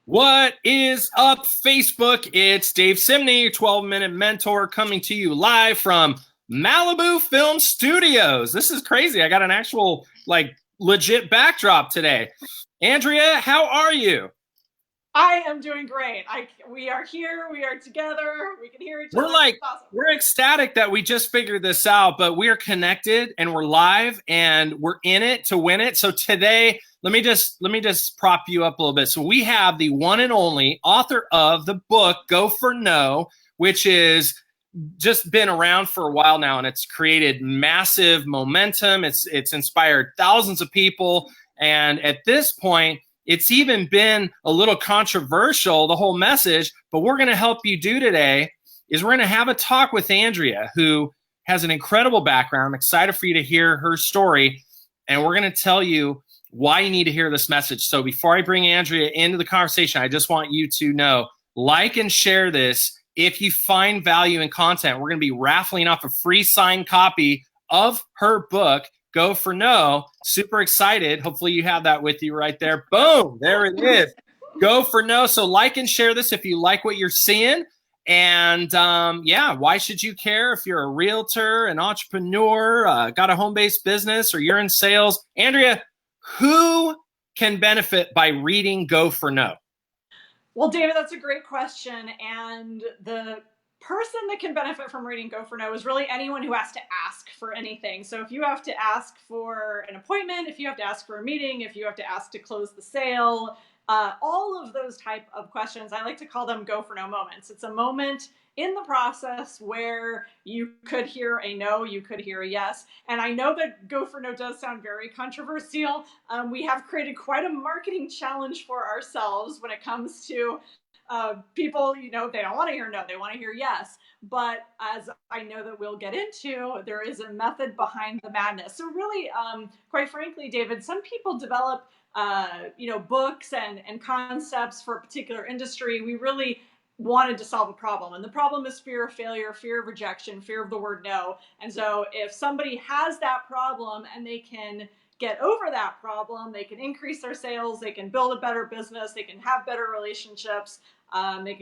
What is up, Facebook? It's Dave Simney, your 12-minute mentor, coming to you live from Malibu Film Studios. This is crazy. I got an actual, legit backdrop today. Andrea, how are you? I am doing great. We are here. We are together. We can hear each other. Awesome. We're ecstatic that we just figured this out, but we are connected and we're live and we're in it to win it. So today, let me just prop you up a little bit. So we have the one and only author of the book Go for No, which is just been around for a while now, and it's created massive momentum. It's inspired thousands of people, and at this point, it's even been a little controversial, the whole message. But we're going to help you do today is we're going to have a talk with Andrea, who has an incredible background. I'm excited for you to hear her story, and we're going to tell you why you need to hear this message. So before I bring Andrea into the conversation, I just want you to know, like and share this. If you find value in content, we're going to be raffling off a free signed copy of her book, Go for No. Super excited. Hopefully you have that with you right there. Boom. There it is. Go for No. So like and share this if you like what you're seeing. And why should you care if you're a realtor, an entrepreneur, got a home-based business, or you're in sales? Andrea, who can benefit by reading Go for No? Well, David, that's a great question. And the person that can benefit from reading Go for No is really anyone who has to ask for anything. So if you have to ask for an appointment, if you have to ask for a meeting, if you have to ask to close the sale, all of those type of questions, I like to call them Go for No moments. It's a moment in the process where you could hear a no, you could hear a yes. And I know that Go for No does sound very controversial. We have created quite a marketing challenge for ourselves when it comes to people, they don't want to hear no, they want to hear yes. But as I know that we'll get into, there is a method behind the madness. So really, quite frankly, David, some people develop books and concepts for a particular industry. We really wanted to solve a problem. And the problem is fear of failure, fear of rejection, fear of the word no. And so if somebody has that problem and they can get over that problem, they can increase their sales, they can build a better business, they can have better relationships, they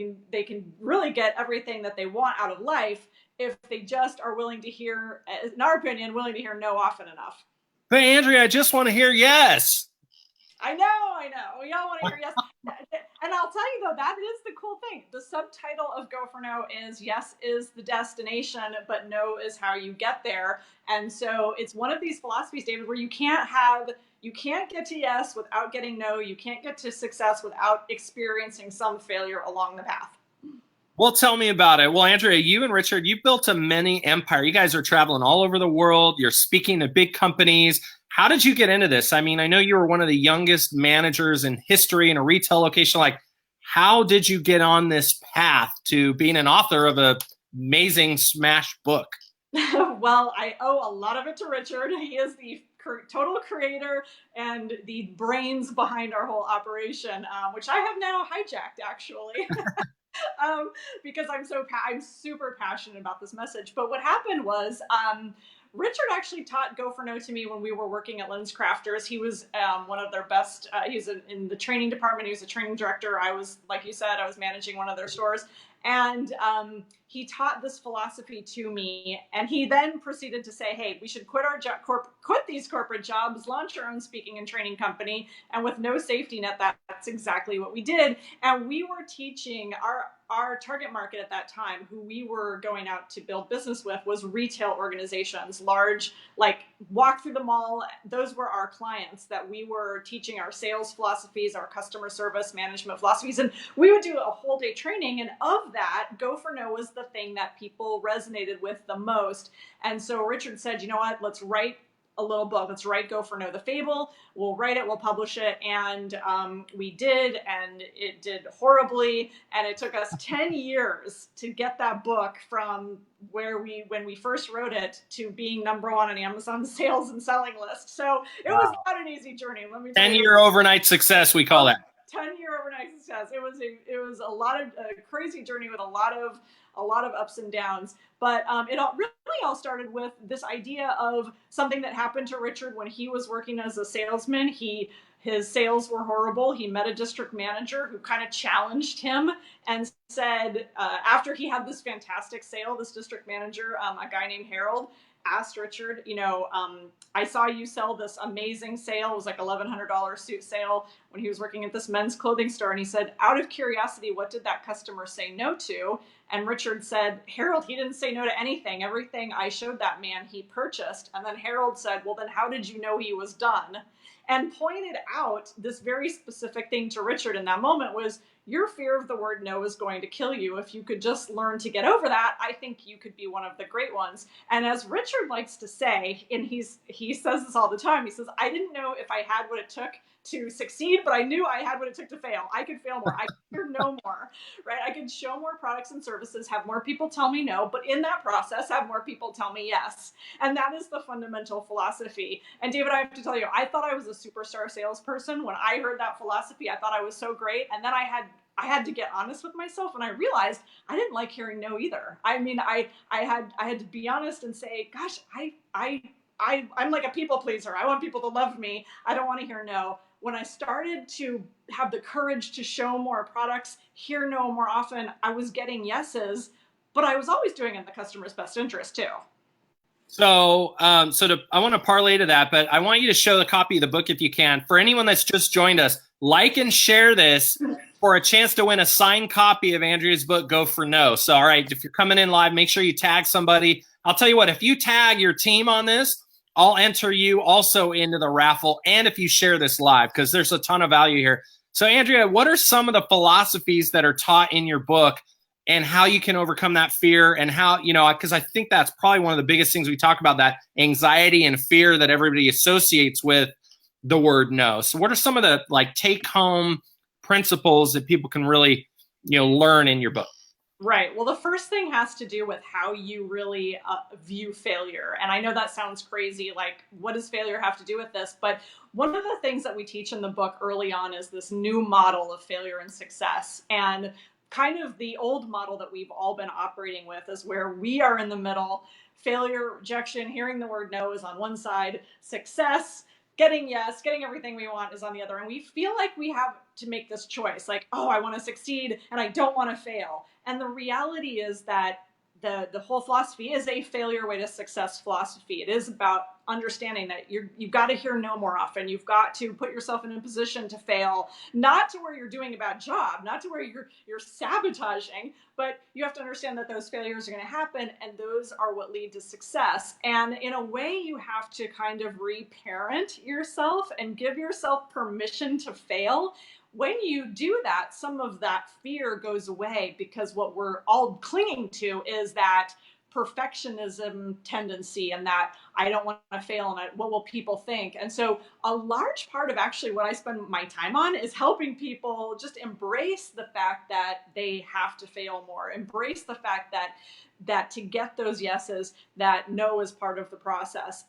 can really get everything that they want out of life if they just are willing to hear, in our opinion, willing to hear no often enough. But Andrea, I just want to hear yes. I know. We all want to hear yes. And I'll tell you, though, that is the cool thing. The subtitle of Go for No is yes is the destination, but no is how you get there. And so it's one of these philosophies, David, where you can't get to yes without getting no. You can't get to success without experiencing some failure along the path. Well, tell me about it. Well, Andrea, you and Richard, you built a mini empire. You guys are traveling all over the world. You're speaking to big companies. How did you get into this? I mean, I know you were one of the youngest managers in history in a retail location. How did you get on this path to being an author of an amazing smash book? Well, I owe a lot of it to Richard. He is the total creator and the brains behind our whole operation, which I have now hijacked, actually. Because I'm super passionate about this message. But what happened was, Richard actually taught Go for No to me when we were working at Lens Crafters. He was one of their best. He was in the training department. He was a training director. I was, like you said, I was managing one of their stores. And he taught this philosophy to me. And he then proceeded to say, hey, we should quit these corporate jobs, launch our own speaking and training company. And with no safety net, that's exactly what we did. And we were teaching our target market at that time, who we were going out to build business with, was retail organizations, large, walk through the mall. Those were our clients that we were teaching our sales philosophies, our customer service management philosophies. And we would do a whole day training. And of that, Go for No was the thing that people resonated with the most. And so Richard said, you know what, let's write a little book. Let's write Go for No, the fable. We'll write it, we'll publish it. And we did, and it did horribly. And it took us 10 years to get that book from when we first wrote it to being number one on Amazon's sales and selling list. So it was not an easy journey. Let me tell you. 10-year overnight success, we call that. 10-year overnight success. It was a lot of a crazy journey with a lot of ups and downs. But it really all started with this idea of something that happened to Richard when he was working as a salesman. His sales were horrible. He met a district manager who kind of challenged him and said, after he had this fantastic sale, this district manager, a guy named Harold, asked Richard, I saw you sell this amazing sale. It was like $1,100 suit sale when he was working at this men's clothing store. And he said, out of curiosity, what did that customer say no to? And Richard said, Harold, he didn't say no to anything. Everything I showed that man, he purchased. And then Harold said, well, then how did you know he was done? And pointed out this very specific thing to Richard in that moment was, your fear of the word no is going to kill you. If you could just learn to get over that, I think you could be one of the great ones. And as Richard likes to say, and he says this all the time, he says, I didn't know if I had what it took to succeed, but I knew I had what it took to fail. I could fail more. I could hear no more, right? I could show more products and services, have more people tell me no, but in that process, have more people tell me yes. And that is the fundamental philosophy. And David, I have to tell you, I thought I was a superstar salesperson. When I heard that philosophy, I thought I was so great. And then I had to get honest with myself, and I realized I didn't like hearing no either. I mean, I had to be honest and say, gosh, I'm like a people pleaser. I want people to love me. I don't want to hear no. When I started to have the courage to show more products, hear no more often, I was getting yeses, but I was always doing it in the customer's best interest too. So, I want to parlay to that, but I want you to show the copy of the book if you can. For anyone that's just joined us, like and share this for a chance to win a signed copy of Andrea's book, Go for No. So, all right, if you're coming in live, make sure you tag somebody. I'll tell you what, if you tag your team on this, I'll enter you also into the raffle, and if you share this live, because there's a ton of value here. So, Andrea, what are some of the philosophies that are taught in your book and how you can overcome that fear, and how, because I think that's probably one of the biggest things we talk about, that anxiety and fear that everybody associates with the word no. So what are some of the take-home principles that people can really, learn in your book? Right. Well, the first thing has to do with how you really view failure. And I know that sounds crazy. Like, what does failure have to do with this? But one of the things that we teach in the book early on is this new model of failure and success. And kind of the old model that we've all been operating with is where we are in the middle. Failure, rejection, hearing the word no is on one side. Success, getting yes, getting everything we want is on the other. And we feel like we have to make this choice. Like, oh, I want to succeed and I don't want to fail. And the reality is that the whole philosophy is a failure way to success philosophy. It is about understanding that you've got to hear no more often. You've got to put yourself in a position to fail, not to where you're doing a bad job, not to where you're sabotaging, but you have to understand that those failures are going to happen, and those are what lead to success. And in a way, you have to kind of reparent yourself and give yourself permission to fail. When you do that, some of that fear goes away, because what we're all clinging to is that perfectionism tendency, and that I don't want to fail, and what will people think? And so a large part of actually what I spend my time on is helping people just embrace the fact that they have to fail more, embrace the fact that to get those yeses, that no is part of the process.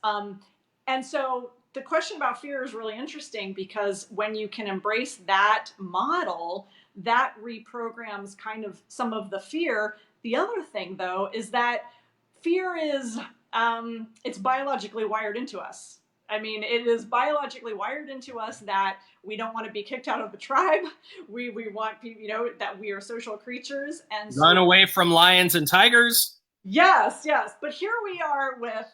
And so the question about fear is really interesting, because when you can embrace that model, that reprograms kind of some of the fear. The other thing, though, is that fear is, it's biologically wired into us. I mean, it is biologically wired into us that we don't want to be kicked out of the tribe. We want people, that we are social creatures. And so, run away from lions and tigers. Yes. But here we are with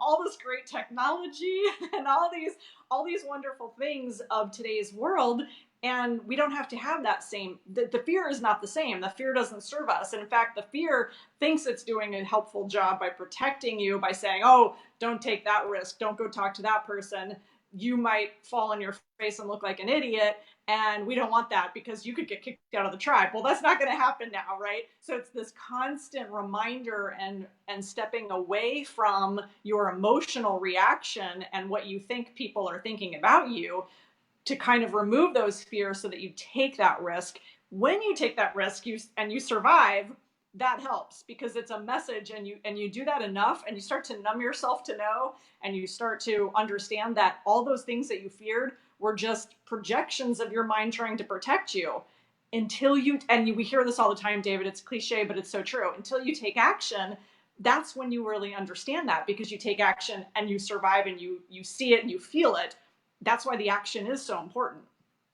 all this great technology and all these wonderful things of today's world. And we don't have to have that same, the fear is not the same. The fear doesn't serve us. And in fact, the fear thinks it's doing a helpful job by protecting you, by saying, oh, don't take that risk. Don't go talk to that person. You might fall on your face and look like an idiot. And we don't want that, because you could get kicked out of the tribe. Well, that's not going to happen now, right? So it's this constant reminder and stepping away from your emotional reaction and what you think people are thinking about you, to kind of remove those fears so that you take that risk. When you take that risk and you survive, that helps, because it's a message, and you do that enough, and you start to numb yourself to no, and you start to understand that all those things that you feared were just projections of your mind trying to protect you. We hear this all the time, David, it's cliche, but it's so true. Until you take action, that's when you really understand that, because you take action and you survive, and you see it and you feel it. that's why the action is so important.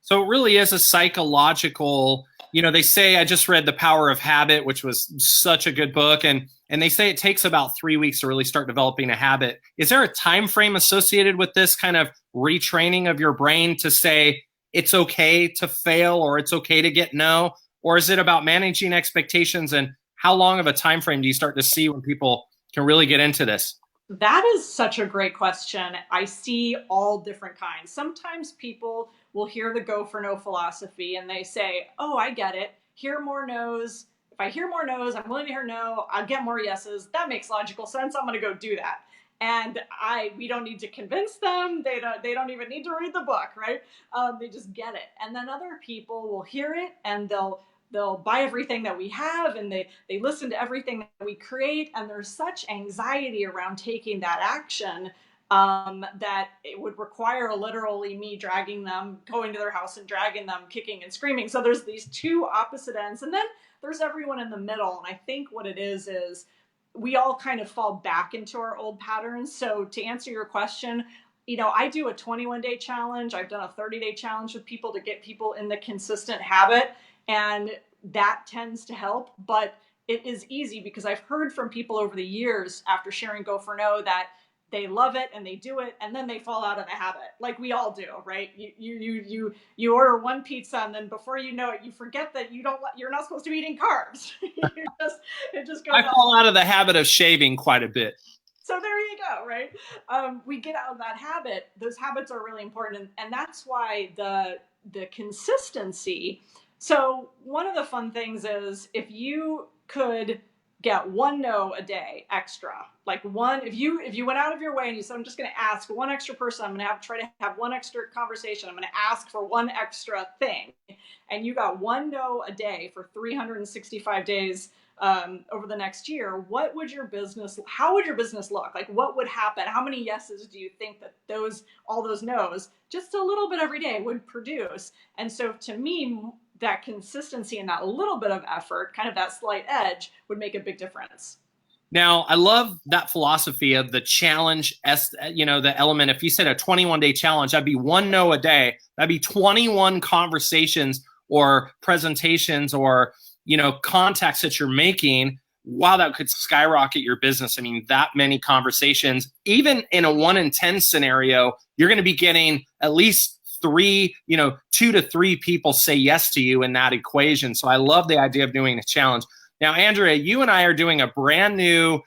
So it really is a psychological, they say, I just read The Power of Habit, which was such a good book. And they say it takes about 3 weeks to really start developing a habit. Is there a time frame associated with this kind of retraining of your brain to say it's okay to fail or it's okay to get no? Or is it about managing expectations? And how long of a time frame do you start to see when people can really get into this? That is such a great question. I see all different kinds. Sometimes people will hear the go for no philosophy and they say, oh, I get it. Hear more no's. If I hear more no's, I'm willing to hear no. I'll get more yeses. That makes logical sense. I'm going to go do that. And we don't need to convince them. They don't even need to read the book, right? They just get it. And then other people will hear it and they'll buy everything that we have, and they listen to everything that we create, and there's such anxiety around taking that action that it would require literally me dragging them, going to their house and dragging them, kicking and screaming. So there's these two opposite ends, and then there's everyone in the middle. And I think what it is we all kind of fall back into our old patterns. So to answer your question, I do a 21-day challenge. I've done a 30-day challenge with people to get people in the consistent habit. And that tends to help, but it is easy because I've heard from people over the years after sharing Go for No that they love it and they do it and then they fall out of the habit, like we all do, right? You order one pizza and then before you know it, you forget that you're not supposed to be eating carbs. It just goes. I fall out of the habit of shaving quite a bit. So there you go, right? We get out of that habit. Those habits are really important, and that's why the consistency. So one of the fun things is if you could get one no a day extra, like one, if you went out of your way and you said, I'm just going to ask one extra person, I'm going to try to have one extra conversation, I'm going to ask for one extra thing, and you got one no a day for 365 days over the next year, how would your business look? Like what would happen? How many yeses do you think that all those no's, just a little bit every day, would produce? And so to me, that consistency and that little bit of effort, kind of that slight edge, would make a big difference. Now, I love that philosophy of the challenge, the element. If you said a 21-day challenge, that'd be one no a day. That'd be 21 conversations or presentations or, contacts that you're making. Wow, that could skyrocket your business. I mean, that many conversations, even in a 1 in 10 scenario, you're going to be getting at least 2 to 3 people say yes to you in that equation. So I love the idea of doing a challenge. Now, Andrea, you and I are doing a brand new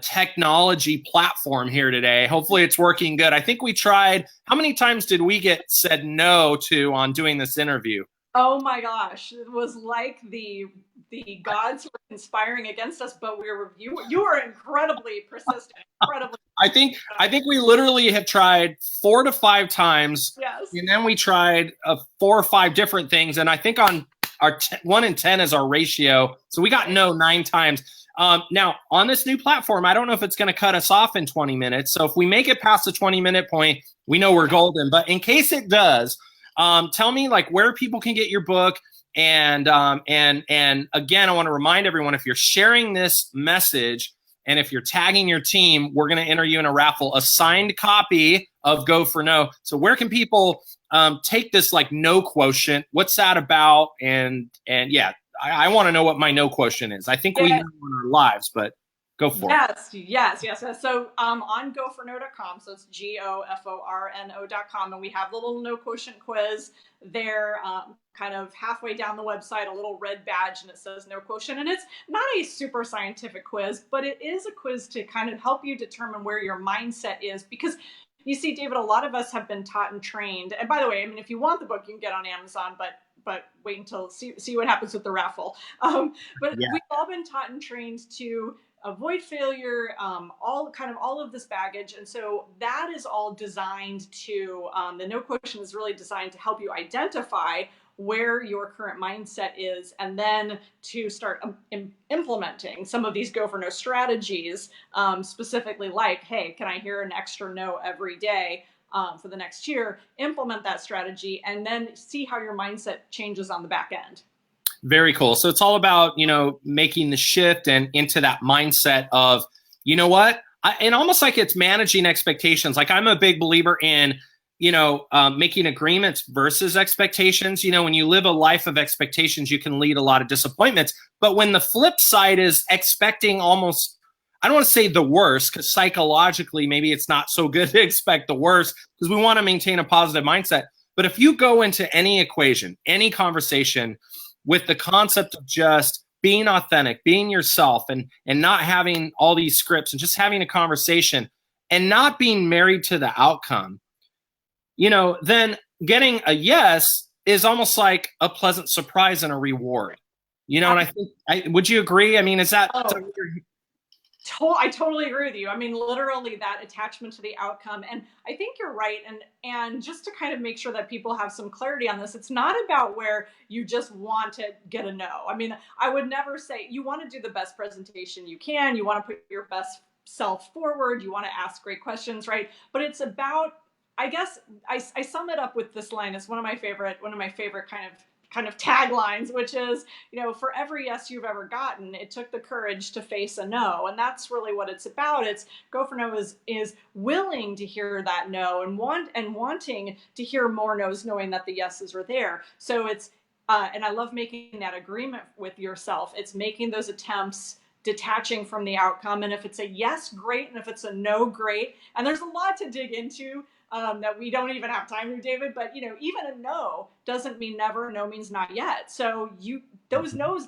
technology platform here today. Hopefully it's working good. I think we tried, how many times did we get said no to on doing this interview? Oh my gosh, it was like the gods were conspiring against us, but you were incredibly persistent, incredibly. I think we literally have tried 4 to 5 times. Yes. And then we tried 4 or 5 different things. And I think on our 1 in 10 is our ratio. So we got no 9 times. Now on this new platform, I don't know if it's going to cut us off in 20 minutes. So if we make it past the 20-minute point, we know we're golden. But in case it does, tell me like where people can get your book. And again, I want to remind everyone, if you're sharing this message and if you're tagging your team, we're going to enter you in a raffle, a signed copy of Go for No. So where can people take this like no quotient? What's that about? And yeah, I want to know what my no quotient is. I think we know in our lives, but go for it. Yes. So on goforno.com, so it's GOFORNO.com, and we have the little no quotient quiz there, kind of halfway down the website, a little red badge, and it says no quotient. And it's not a super scientific quiz, but it is a quiz to kind of help you determine where your mindset is. Because you see, David, a lot of us have been taught and trained. And by the way, I mean, if you want the book, you can get it on Amazon, but wait until see what happens with the raffle. But we've all been taught and trained to avoid failure, all of this baggage. And so that is all designed to, the no quotient is really designed to help you identify where your current mindset is, and then to start implementing some of these Go for No strategies, specifically like, hey, can I hear an extra no every day for the next year? Implement that strategy and then see how your mindset changes on the back end. Very cool. So it's all about, making the shift and into that mindset of, you know what? and almost like it's managing expectations. Like I'm a big believer in, making agreements versus expectations. When you live a life of expectations, you can lead a lot of disappointments. But when the flip side is expecting almost, I don't want to say the worst, because psychologically, maybe it's not so good to expect the worst because we want to maintain a positive mindset. But if you go into any equation, any conversation with the concept of just being authentic, being yourself, and not having all these scripts and just having a conversation and not being married to the outcome, then getting a yes is almost like a pleasant surprise and a reward. And I think, would you agree? I mean, is that? I totally agree with you. I mean, literally that attachment to the outcome. And I think you're right. And just to kind of make sure that people have some clarity on this, it's not about where you just want to get a no. I mean, I would never say you want to do the best presentation you can. You want to put your best self forward. You want to ask great questions, right? But it's about, I guess I sum it up with this line. It's one of my favorite kind of taglines, which is, for every yes you've ever gotten, it took the courage to face a no. And that's really what it's about. It's Go for No is willing to hear that no and wanting to hear more no's, knowing that the yeses are there. So it's, and I love making that agreement with yourself. It's making those attempts, detaching from the outcome. And if it's a yes, great. And if it's a no, great. And there's a lot to dig into that we don't even have time to, David. But even a no doesn't mean never. No means not yet. So those no's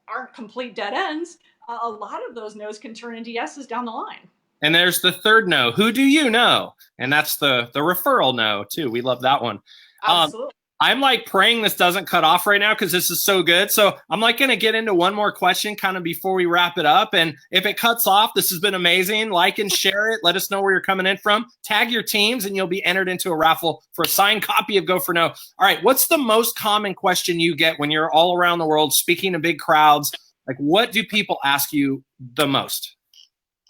aren't complete dead ends. A lot of those no's can turn into yeses down the line. And there's the third no. Who do you know? And that's the referral no too. We love that one. Absolutely. I'm like praying this doesn't cut off right now because this is so good. So I'm like going to get into one more question kind of before we wrap it up. And if it cuts off, this has been amazing. Like and share it. Let us know where you're coming in from. Tag your teams and you'll be entered into a raffle for a signed copy of Go for No. All right. What's the most common question you get when you're all around the world speaking to big crowds? Like, what do people ask you the most?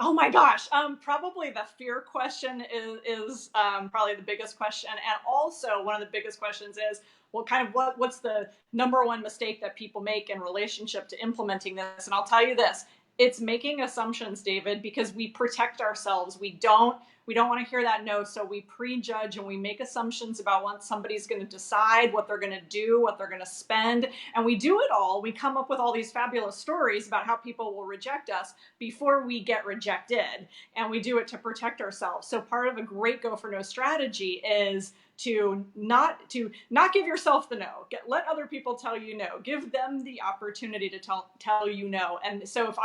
Oh my gosh. Probably the fear question is probably the biggest question. And also one of the biggest questions is, what's the number one mistake that people make in relationship to implementing this? And I'll tell you this, it's making assumptions, David, because we protect ourselves. We don't want to hear that no. So we prejudge and we make assumptions about what somebody's going to decide, what they're going to do, what they're going to spend. And we do it all. We come up with all these fabulous stories about how people will reject us before we get rejected. And we do it to protect ourselves. So part of a great Go for No strategy is to not give yourself the no. Let other people tell you no. Give them the opportunity to tell you no. And so when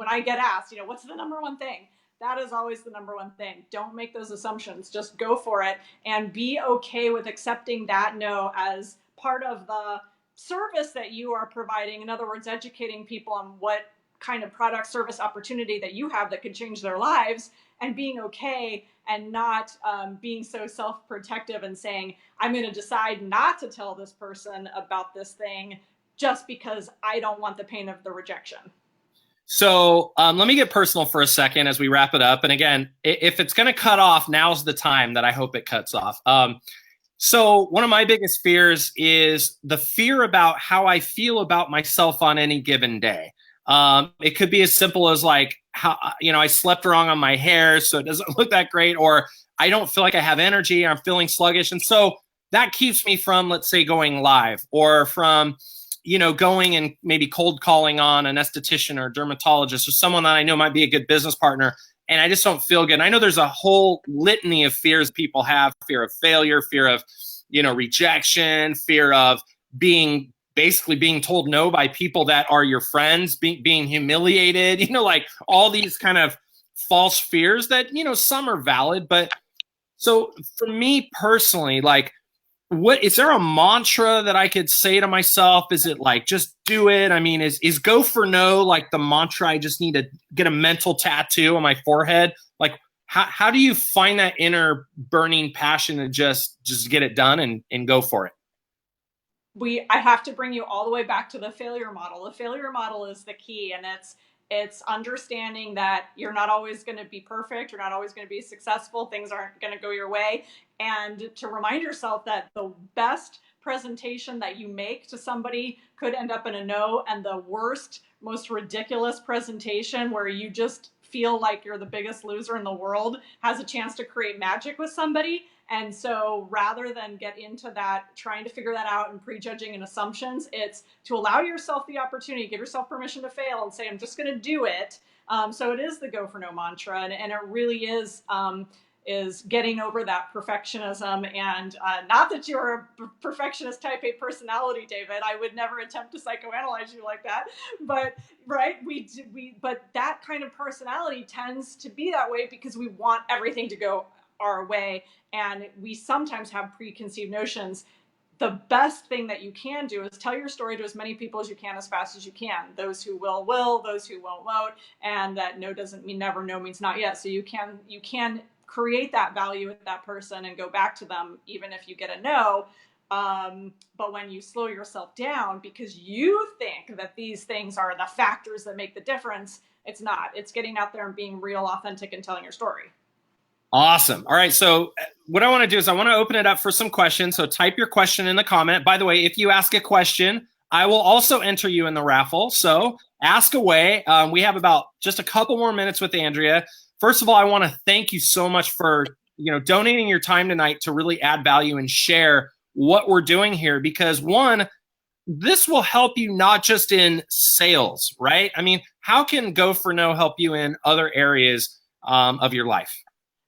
I get asked, what's the number one thing? That is always the number one thing. Don't make those assumptions. Just go for it and be okay with accepting that no as part of the service that you are providing. In other words, educating people on what kind of product, service, opportunity that you have that could change their lives, and being okay and not being so self-protective and saying, I'm going to decide not to tell this person about this thing just because I don't want the pain of the rejection. So let me get personal for a second as we wrap it up. And again, if it's going to cut off, now's the time that I hope it cuts off. So one of my biggest fears is the fear about how I feel about myself on any given day. It could be as simple as like, how, I slept wrong on my hair, so it doesn't look that great, or I don't feel like I have energy, or I'm feeling sluggish. And so that keeps me from, let's say, going live, or from, going and maybe cold calling on an esthetician or a dermatologist or someone that I know might be a good business partner. And I just don't feel good. And I know there's a whole litany of fears people have: fear of failure, fear of, rejection, fear of basically being told no by people that are your friends, being humiliated, like all these kind of false fears that, some are valid. But so for me personally, like, what is there a mantra that I could say to myself? Is it like, just do it? I mean, is Go for No like the mantra I just need to get a mental tattoo on my forehead? Like, how do you find that inner burning passion to just get it done and go for it? I have to bring you all the way back to the failure model. The failure model is the key, and it's understanding that you're not always going to be perfect. You're not always going to be successful. Things aren't going to go your way. And to remind yourself that the best presentation that you make to somebody could end up in a no, and the worst, most ridiculous presentation where you just feel like you're the biggest loser in the world has a chance to create magic with somebody. And so rather than get into that, trying to figure that out and prejudging and assumptions, it's to allow yourself the opportunity, give yourself permission to fail and say, I'm just going to do it. So it is the go for no mantra. And it really is getting over that perfectionism. And not that you're a perfectionist type A personality, David. I would never attempt to psychoanalyze you like that. But right, but that kind of personality tends to be that way because we want everything to go our way, and we sometimes have preconceived notions. The best thing that you can do is tell your story to as many people as you can, as fast as you can. Those who will, those who won't, and that no doesn't mean never, no means not yet. So you can create that value with that person and go back to them even if you get a no. But when you slow yourself down because you think that these things are the factors that make the difference, it's not. It's getting out there and being real, authentic, and telling your story. Awesome. All right. So what I want to do is I want to open it up for some questions. So type your question in the comment. By the way, if you ask a question, I will also enter you in the raffle. So ask away. We have about just a couple more minutes with Andrea. First of all, I want to thank you so much for, donating your time tonight to really add value and share what we're doing here, because one, this will help you not just in sales, right? I mean, how can Go for No help you in other areas of your life?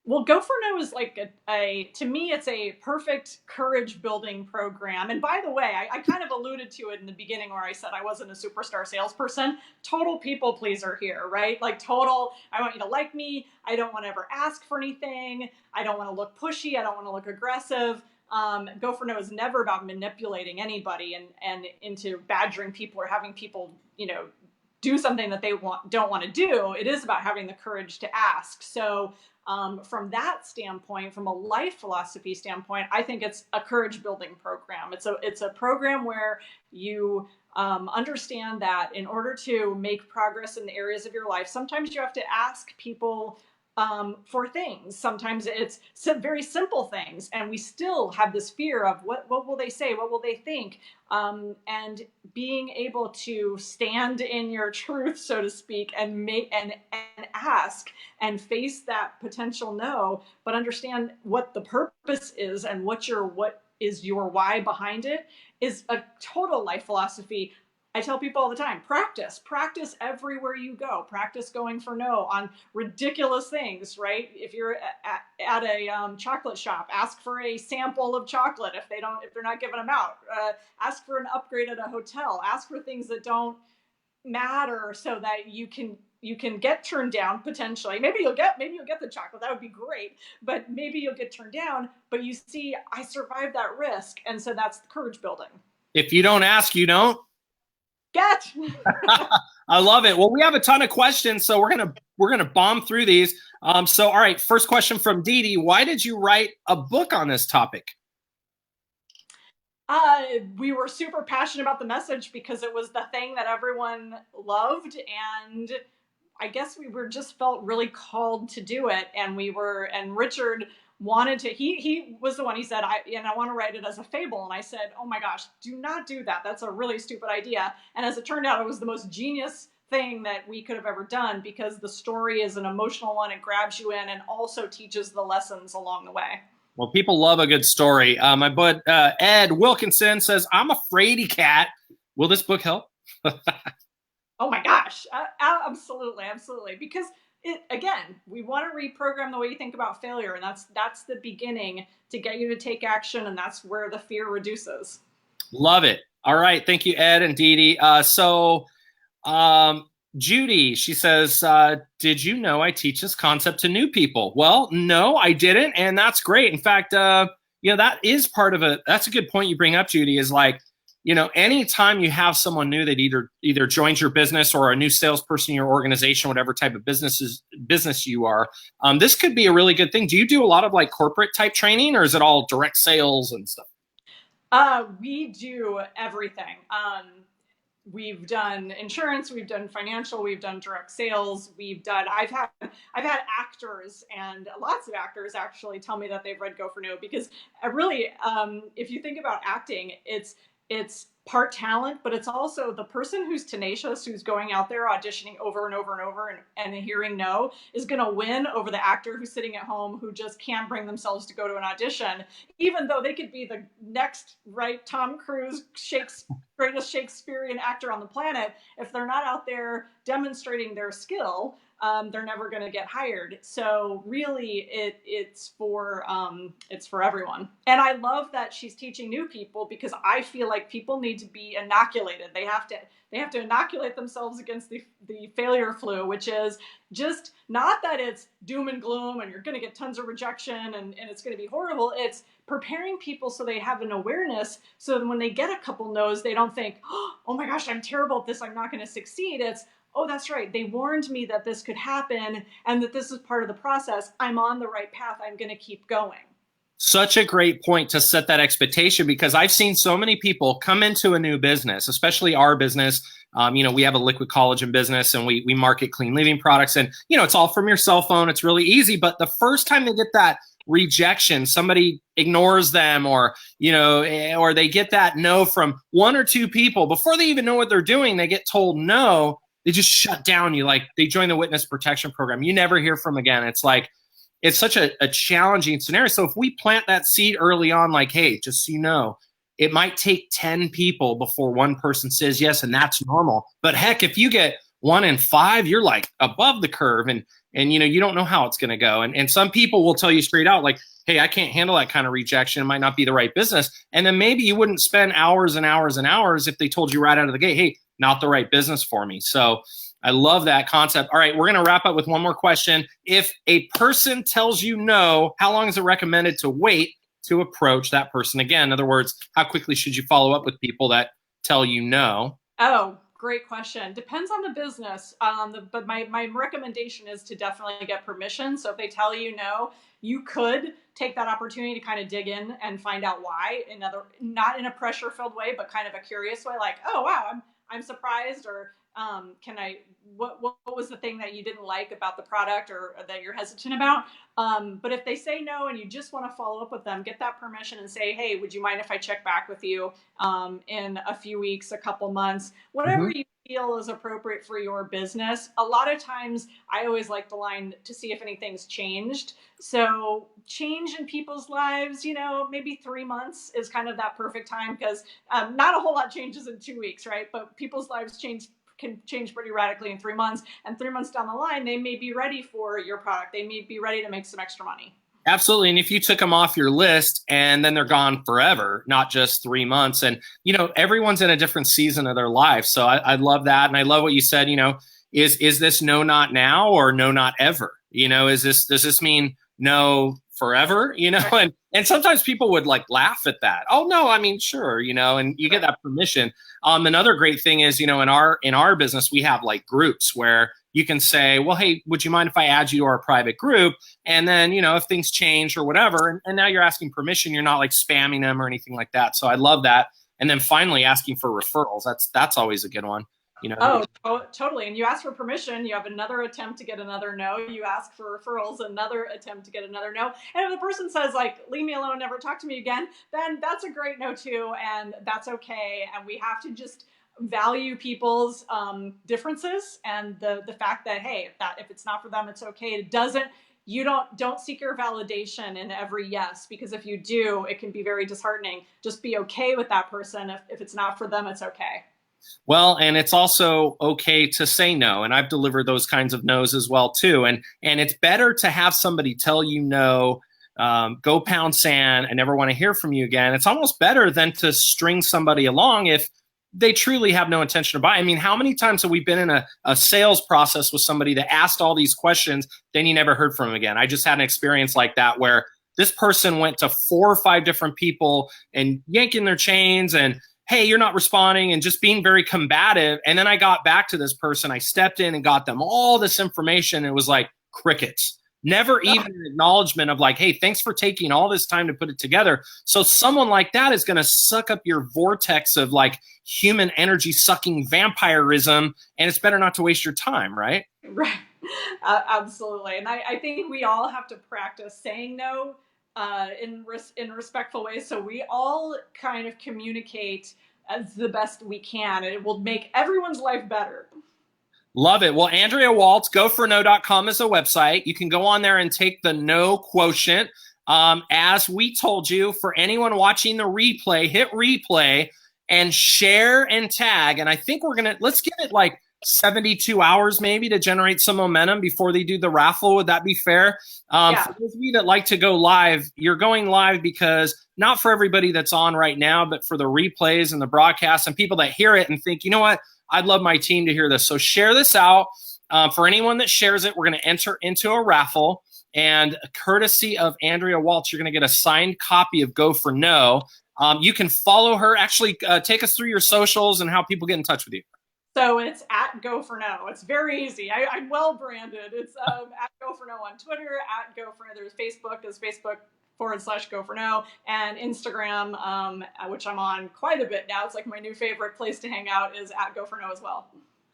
Well, Go for No is like to me, it's a perfect courage building program. And by the way, I kind of alluded to it in the beginning where I said I wasn't a superstar salesperson. Total people pleaser here, right? Like total, I want you to like me. I don't want to ever ask for anything. I don't want to look pushy. I don't want to look aggressive. Go for No is never about manipulating anybody and into badgering people or having people, do something that they don't want to do. It is about having the courage to ask. So from that standpoint, from a life philosophy standpoint, I think it's a courage building program. It's a program where you understand that in order to make progress in the areas of your life, sometimes you have to ask people for things. Sometimes it's some very simple things, and we still have this fear of what will they say, what will they think, and being able to stand in your truth, so to speak, and ask and face that potential no, but understand what the purpose is and what is your why behind it is a total life philosophy. I tell people all the time, practice everywhere you go. Practice going for no on ridiculous things, right? If you're at a chocolate shop, ask for a sample of chocolate if they're not giving them out. Ask for an upgrade at a hotel. Ask for things that don't matter so that you can get turned down potentially. Maybe you'll get the chocolate. That would be great. But maybe you'll get turned down. But you see, I survived that risk, and so that's courage building. If you don't ask, you don't get. I love it. Well, we have a ton of questions, so we're gonna bomb through these. So, all right, first question from Dee Dee. Why did you write a book on this topic? We were super passionate about the message because it was the thing that everyone loved, and I guess we just felt really called to do it. And Richard wanted to, he was the one, he said, I want to write it as a fable. And I said, oh my gosh, do not do that. That's a really stupid idea. And as it turned out, it was the most genius thing that we could have ever done because the story is an emotional one. It grabs you in and also teaches the lessons along the way. Well, people love a good story. My bud Ed Wilkinson says, I'm a fraidy cat. Will this book help? Oh my gosh. Absolutely. Because we want to reprogram the way you think about failure. And that's the beginning to get you to take action. And that's where the fear reduces. Love it. All right. Thank you, Ed and Dee Dee. Judy, she says, did you know I teach this concept to new people? Well, no, I didn't. And that's great. In fact, that is part of that's a good point you bring up, Judy, is like, anytime you have someone new that either joins your business or a new salesperson in your organization, whatever type of business you are, this could be a really good thing. Do you do a lot of like corporate type training, or is it all direct sales and stuff? We do everything. We've done insurance, we've done financial, we've done direct sales, I've had actors, and lots of actors actually tell me that they've read Go for No, because I really, if you think about acting, it's part talent, but it's also the person who's tenacious, who's going out there auditioning over and over and over and hearing no is going to win over the actor who's sitting at home who just can't bring themselves to go to an audition, even though they could be the next, right, Tom Cruise, greatest Shakespearean actor on the planet. If they're not out there demonstrating their skill, they're never going to get hired. So really, it's for everyone. And I love that she's teaching new people, because I feel like people need to be inoculated. They have to inoculate themselves against the failure flu, which is just not that it's doom and gloom and you're going to get tons of rejection and it's going to be horrible. It's preparing people so they have an awareness, so that when they get a couple no's, they don't think, oh my gosh, I'm terrible at this, I'm not going to succeed. It's, oh, that's right, they warned me that this could happen and that this is part of the process. I'm on the right path. I'm going to keep going. Such a great point to set that expectation, because I've seen so many people come into a new business, especially our business. We have a liquid collagen business and we market clean living products, and, it's all from your cell phone. It's really easy. But the first time they get that rejection, somebody ignores them, or they get that no from one or two people before they even know what they're doing, they get told no, they just shut down. They join the witness protection program. You never hear from again. It's like, it's such a challenging scenario. So if we plant that seed early on, like, hey, just so you know, it might take 10 people before one person says yes, and that's normal. But heck, if you get 1 in 5, you're like above the curve, and you don't know how it's going to go. And some people will tell you straight out, like, hey, I can't handle that kind of rejection. It might not be the right business. And then maybe you wouldn't spend hours and hours and hours if they told you right out of the gate, hey, not the right business for me. So I love that concept. All right, we're going to wrap up with one more question. If a person tells you no, how long is it recommended to wait to approach that person again? In other words, how quickly should you follow up with people that tell you no? Oh, great question. Depends on the business. But my recommendation is to definitely get permission. So if they tell you no, you could take that opportunity to kind of dig in and find out why. Not in a pressure-filled way, but kind of a curious way, like, oh wow, I'm surprised, or what was the thing that you didn't like about the product, or that you're hesitant about? But if they say no and you just want to follow up with them, get that permission and say, hey, would you mind if I check back with you in a few weeks, a couple months, whatever you feel is appropriate for your business. A lot of times I always like the line to see if anything's changed. So change in people's lives, maybe 3 months is kind of that perfect time, because not a whole lot changes in 2 weeks, right? But people's lives can change pretty radically in 3 months. And 3 months down the line, they may be ready for your product. They may be ready to make some extra money. Absolutely. And if you took them off your list and then they're gone forever, not just 3 months, and, everyone's in a different season of their life. So I love that. And I love what you said, is this no, not now, or no, not ever? Does this mean no forever? And sometimes people would like laugh at that. Oh no, I mean, sure, and you get that permission. Another great thing is, in our business, we have like groups where you can say, well, hey, would you mind if I add you to our private group? And then, if things change or whatever, and now you're asking permission, you're not like spamming them or anything like that. So I love that. And then finally asking for referrals. That's always a good one. Oh, totally. And you ask for permission, you have another attempt to get another no. You ask for referrals, another attempt to get another no. And if the person says, like, leave me alone, never talk to me again, then that's a great no too, and that's okay. And we have to just value people's differences, and the fact that, hey, if it's not for them, it's okay. It doesn't. You don't seek your validation in every yes, because if you do, it can be very disheartening. Just be okay with that person. If it's not for them, it's okay. Well, and it's also okay to say no. And I've delivered those kinds of no's as well, too. And it's better to have somebody tell you no, go pound sand, and never want to hear from you again. It's almost better than to string somebody along if they truly have no intention to buy. I mean, how many times have we been in a sales process with somebody that asked all these questions, then you never heard from them again? I just had an experience like that where this person went to 4 or 5 different people and yanking their chains and, hey, you're not responding, and just being very combative. And then I got back to this person. I stepped in and got them all this information. It was like crickets. Never even an acknowledgement of like, hey, thanks for taking all this time to put it together. So someone like that is going to suck up your vortex of like human energy sucking vampirism. And it's better not to waste your time, right? Right. Absolutely. And I think we all have to practice saying no in respectful ways. So we all kind of communicate as the best we can, and it will make everyone's life better. Love it. Well, Andrea Waltz, goforno.com is a website. You can go on there and take the no quotient. As we told you, for anyone watching the replay, hit replay and share and tag. And I think let's give it like 72 hours maybe to generate some momentum before they do the raffle. Would that be fair? Yeah. For those of you that like to go live, you're going live because not for everybody that's on right now, but for the replays and the broadcasts and people that hear it and think, you know what, I'd love my team to hear this. So share this out. For anyone that shares it, we're going to enter into a raffle. And courtesy of Andrea Waltz, you're going to get a signed copy of Go for No. You can follow her. Actually, take us through your socials and how people get in touch with you. So it's at Go for No. It's very easy. I'm well branded. It's at Go for No on Twitter, at Go for No. There's Facebook, is Facebook.com/Go for No, and Instagram, which I'm on quite a bit now. It's like my new favorite place to hang out is at Go for No as well.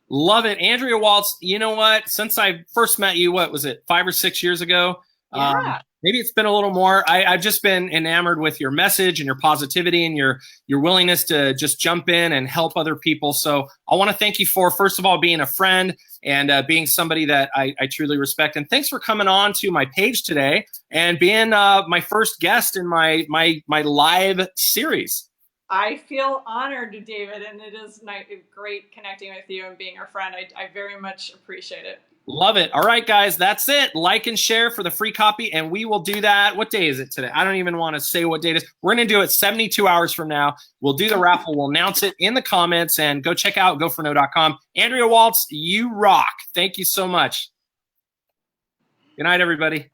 Love it. Andrea Waltz, you know what? Since I first met you, what was it, 5 or 6 years ago? Yeah. Maybe it's been a little more. I've just been enamored with your message and your positivity and your willingness to just jump in and help other people. So I want to thank you for, first of all, being a friend and being somebody that I truly respect. And thanks for coming on to my page today and being my first guest in my live series. I feel honored, David, and it is great connecting with you and being your friend. I very much appreciate it. Love it. All right, guys, that's it. Like and share for the free copy, and we will do that. What day is it today? I don't even want to say what date it is. We're going to do it 72 hours from now. We'll do the raffle. We'll announce it in the comments, and go check out goforno.com. Andrea Waltz, you rock. Thank you so much. Good night, everybody.